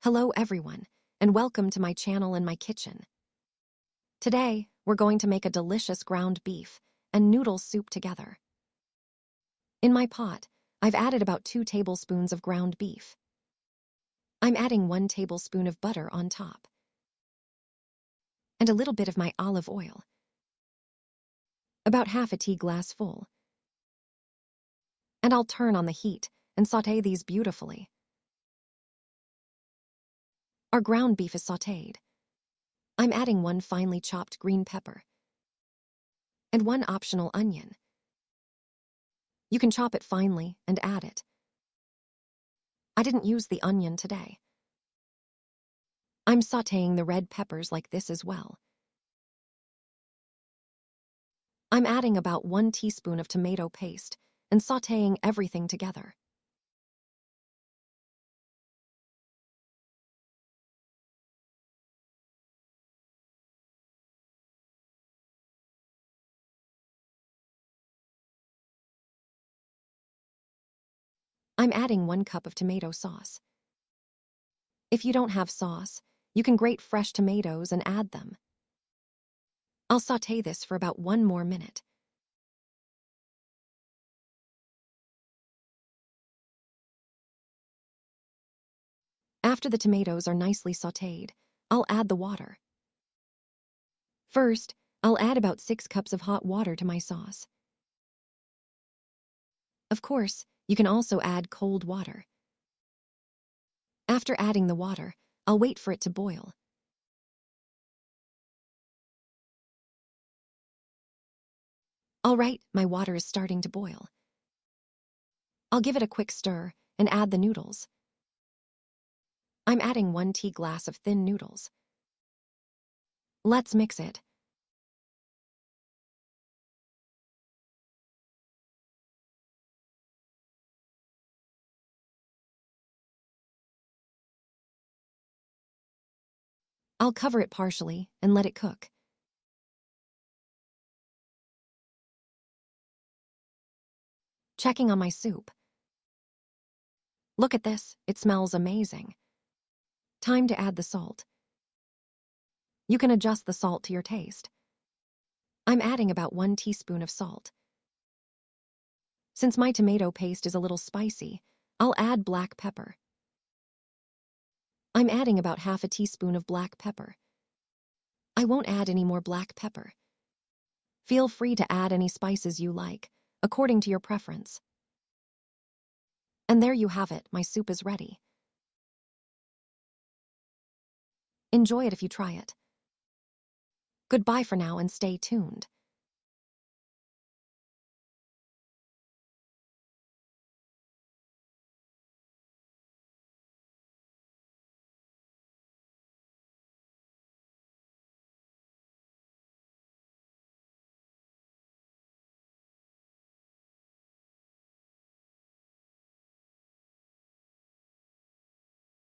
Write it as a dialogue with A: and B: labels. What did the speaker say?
A: Hello everyone, and welcome to my channel and my kitchen. Today, we're going to make a delicious ground beef and noodle soup together. In my pot, I've added about 2 tablespoons of ground beef. I'm adding 1 tablespoon of butter on top, and a little bit of my olive oil, about half a tea glass full. And I'll turn on the heat and sauté these beautifully. Our ground beef is sautéed. I'm adding 1 finely chopped green pepper and 1 optional onion. You can chop it finely and add it. I didn't use the onion today. I'm sautéing the red peppers like this as well. I'm adding about 1 teaspoon of tomato paste and sautéing everything together. I'm adding 1 cup of tomato sauce. If you don't have sauce, you can grate fresh tomatoes and add them. I'll sauté this for about 1 more minute. After the tomatoes are nicely sautéed, I'll add the water. First, I'll add about 6 cups of hot water to my sauce. Of course, you can also add cold water. After adding the water, I'll wait for it to boil. All right, my water is starting to boil. I'll give it a quick stir and add the noodles. I'm adding 1 tea glass of thin noodles. Let's mix it. I'll cover it partially and let it cook. Checking on my soup. Look at this, it smells amazing. Time to add the salt. You can adjust the salt to your taste. I'm adding about 1 teaspoon of salt. Since my tomato paste is a little spicy, I'll add black pepper. I'm adding about half a teaspoon of black pepper. I won't add any more black pepper. Feel free to add any spices you like, according to your preference. And there you have it, my soup is ready. Enjoy it if you try it. Goodbye for now and stay tuned.